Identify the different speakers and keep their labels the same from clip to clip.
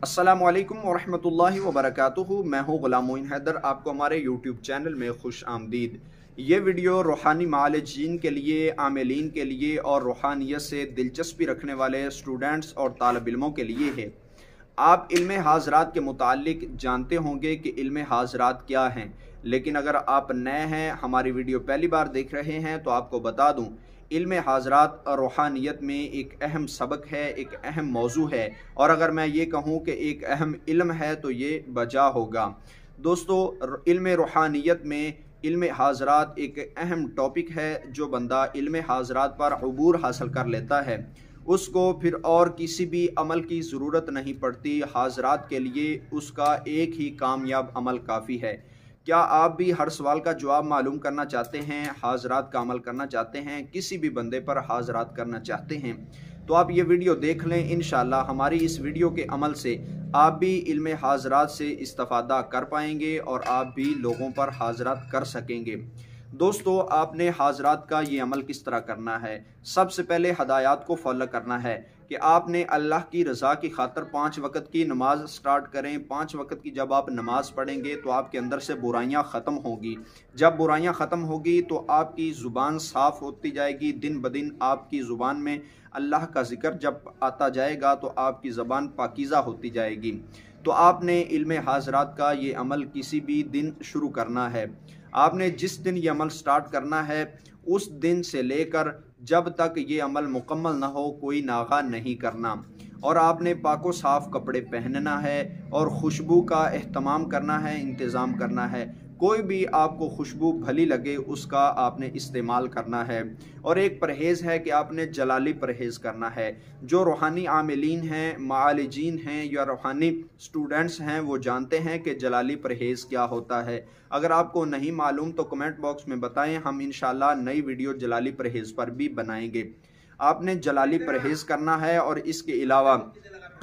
Speaker 1: अस्सलामुअलैकुम वरहमतुल्लाहि वबरकातुहू। मैं हूँ ग़ुलाम मोइन हैदर। आपको हमारे यूट्यूब चैनल में खुश आमदीद। ये वीडियो रूहानी मालिजीन के लिए, आमिलीन के लिए और रूहानियत से दिलचस्पी रखने वाले स्टूडेंट्स और तालिब इल्मों के लिए है। आप इल्म हाज़रात के मुतालिक जानते होंगे कि इल्म हाज़रात क्या हैं, लेकिन अगर आप नए हैं, हमारी वीडियो पहली बार देख रहे हैं, तो आपको बता दूं, इल्म हाज़रात रूहानियत में एक अहम सबक है, एक अहम मौजू है, और अगर मैं ये कहूँ कि एक अहम इल्म है तो ये बजा होगा। दोस्तों, इल्म रूहानियत में इल्म हाज़रात एक अहम टॉपिक है। जो बंदा इल्म हाज़रात पर अबूर हासिल कर लेता है, उसको फिर और किसी भी अमल की ज़रूरत नहीं पड़ती। हाज़रात के लिए उसका एक ही कामयाब अमल काफ़ी है। क्या आप भी हर सवाल का जवाब मालूम करना चाहते हैं, हाज़रात का अमल करना चाहते हैं, किसी भी बंदे पर हाज़रात करना चाहते हैं, तो आप ये वीडियो देख लें। इंशाअल्लाह हमारी इस वीडियो के अमल से आप भी इल्म हाज़रात से इस्तिफ़ादा कर पाएंगे और आप भी लोगों पर हाज़रात कर सकेंगे। दोस्तों, आपने हाज़रात का ये अमल किस तरह करना है? सबसे पहले हदायत को फॉलो करना है कि आपने अल्लाह की रज़ा की खातर 5 वक़्त की नमाज स्टार्ट करें। 5 वक़्त की जब आप नमाज पढ़ेंगे तो आपके अंदर से बुराइयां ख़त्म होगी। जब बुराइयां ख़त्म होगी तो आपकी ज़ुबान साफ़ होती जाएगी। दिन ब दिन आपकी ज़ुबान में अल्लाह का ज़िक्र जब आता जाएगा तो आपकी ज़बान पाकीज़ा होती जाएगी। तो आपने इल्म हाज़रात का ये अमल किसी भी दिन शुरू करना है। आपने जिस दिन ये अमल स्टार्ट करना है, उस दिन से लेकर जब तक ये अमल मुकम्मल ना हो, कोई नागा नहीं करना। और आपने पाको साफ़ कपड़े पहनना है और खुशबू का एहतमाम करना है, इंतज़ाम करना है। कोई भी आपको खुशबू भली लगे उसका आपने इस्तेमाल करना है। और एक परहेज़ है कि आपने जलाली परहेज़ करना है। जो रूहानी आमिलीन हैं, मालिजीन हैं या रूहानी स्टूडेंट्स हैं, वो जानते हैं कि जलाली परहेज़ क्या होता है। अगर आपको नहीं मालूम तो कमेंट बॉक्स में बताएं, हम इंशाअल्लाह नई वीडियो जलाली परहेज़ पर भी बनाएंगे। आपने जलाली परहेज़ करना है और इसके अलावा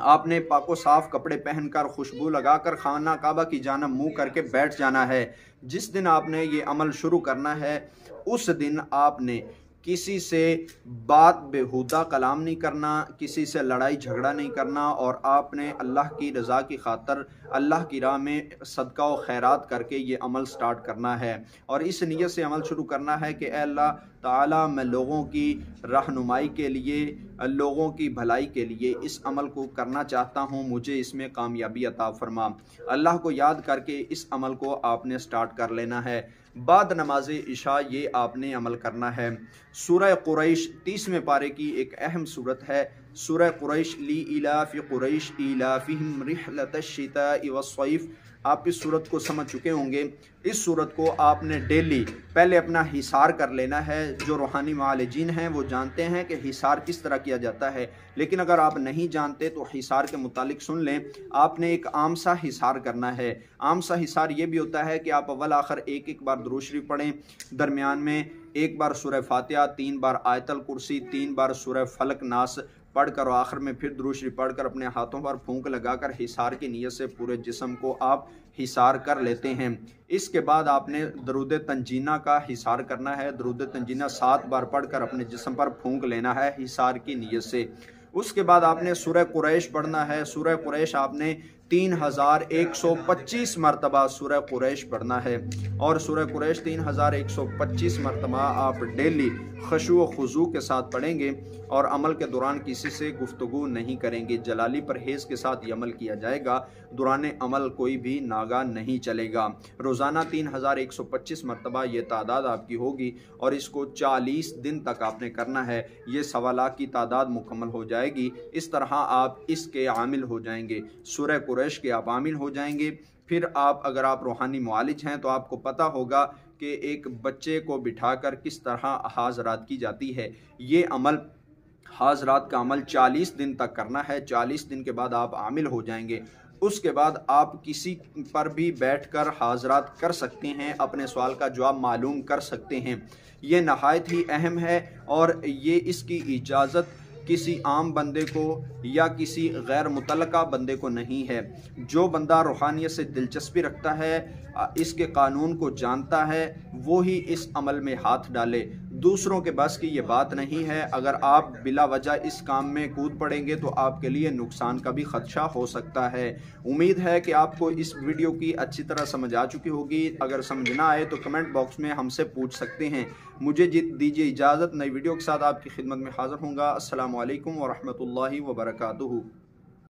Speaker 1: आपने पाको साफ कपड़े पहनकर खुशबू लगाकर खाना काबा की जानब मुंह करके बैठ जाना है। जिस दिन आपने ये अमल शुरू करना है, उस दिन आपने किसी से बात बेहुदा कलाम नहीं करना, किसी से लड़ाई झगड़ा नहीं करना, और आपने अल्लाह की रज़ा की खातर अल्लाह की राह में सदका व खैरात करके ये अमल स्टार्ट करना है। और इस नीयत से अमल शुरू करना है कि अल्लाह ताला, मैं लोगों की रहनुमाई के लिए, लोगों की भलाई के लिए इस अमल को करना चाहता हूँ, मुझे इसमें कामयाबी अता फरमा। अल्लाह को याद करके इस अमल को आपने स्टार्ट कर लेना है। बाद नमाज इशा ये आपने अमल करना है। सूरह कुरैश 30वें पारे की एक अहम सूरत है। सूरह कुरैश, ली इलाफि कुरैश इलाफिहिम रिहलतश शिताइ वस्सैफ। आप इस सूरत को समझ चुके होंगे। इस सूरत को आपने डेली पहले अपना हिसार कर लेना है। जो रूहानी मालिजीन हैं वो जानते हैं कि हिसार किस तरह किया जाता है, लेकिन अगर आप नहीं जानते तो हिसार के मुतालिक सुन लें। आपने एक आम सा हिसार करना है। आम सा हिसार ये भी होता है कि आप अव्वल आखिर एक एक बार दुरूद शरीफ पढ़ें, दरमियान में एक बार सूरह फातिहा, 3 बार आयतल कुर्सी, 3 बार सूरह फलक नास पढ़कर और आखिर में फिर दुरूद शरीफ पढ़कर अपने हाथों पर फूंक लगाकर हिसार की नीयत से पूरे जिस्म को आप हिसार कर लेते हैं। इसके बाद आपने दरूद तंजीना का हिसार करना है। दरूद तंजीना 7 बार पढ़कर अपने जिस्म पर फूंक लेना है हिसार की नीयत से। उसके बाद आपने सूरह कुरैश पढ़ना है। सूरह कुरैश आपने 3125 मरतबा सूरह कुरैश पढ़ना है। और सूरह कुरैश 3125 मरतबा आप डेली खशू व खुजू के साथ पढ़ेंगे और अमल के दौरान किसी से गुफ्तगू नहीं करेंगे। जलाली परहेज़ के साथ ये अमल किया जाएगा। दौरान अमल कोई भी नागा नहीं चलेगा। रोज़ाना 3125 मरतबा ये तादाद आपकी होगी और इसको 40 दिन तक आपने करना है। ये 1.25 लाख की तादाद मुकम्मल हो जाएगी। इस तरह आप इसके आमिल हो जाएंगे, सूरह कुरैश के आप आमिल हो जाएंगे। फिर आप, अगर आप रूहानी मुआलिज हैं तो आपको पता होगा कि एक बच्चे को बिठाकर किस तरह हाज़रात की जाती है। ये अमल, हाज़रात का अमल 40 दिन तक करना है। 40 दिन के बाद आप आमिल हो जाएंगे। उसके बाद आप किसी पर भी बैठकर हाज़रात कर सकते हैं, अपने सवाल का जवाब मालूम कर सकते हैं। ये नहायत ही अहम है और ये इसकी इजाज़त किसी आम बंदे को या किसी गैर मुतल्लका बंदे को नहीं है। जो बंदा रूहानियत से दिलचस्पी रखता है, इसके कानून को जानता है, वो ही इस अमल में हाथ डाले। दूसरों के बस की ये बात नहीं है। अगर आप बिला वजह इस काम में कूद पड़ेंगे तो आपके लिए नुकसान का भी खदशा हो सकता है। उम्मीद है कि आपको इस वीडियो की अच्छी तरह समझ आ चुकी होगी। अगर समझ ना आए तो कमेंट बॉक्स में हमसे पूछ सकते हैं। मुझे दीजिए इजाज़त, नई वीडियो के साथ आपकी खिदमत में हाज़िर होऊंगा। अस्सलामु अलैकुम व रहमतुल्लाहि व बरकातुहू।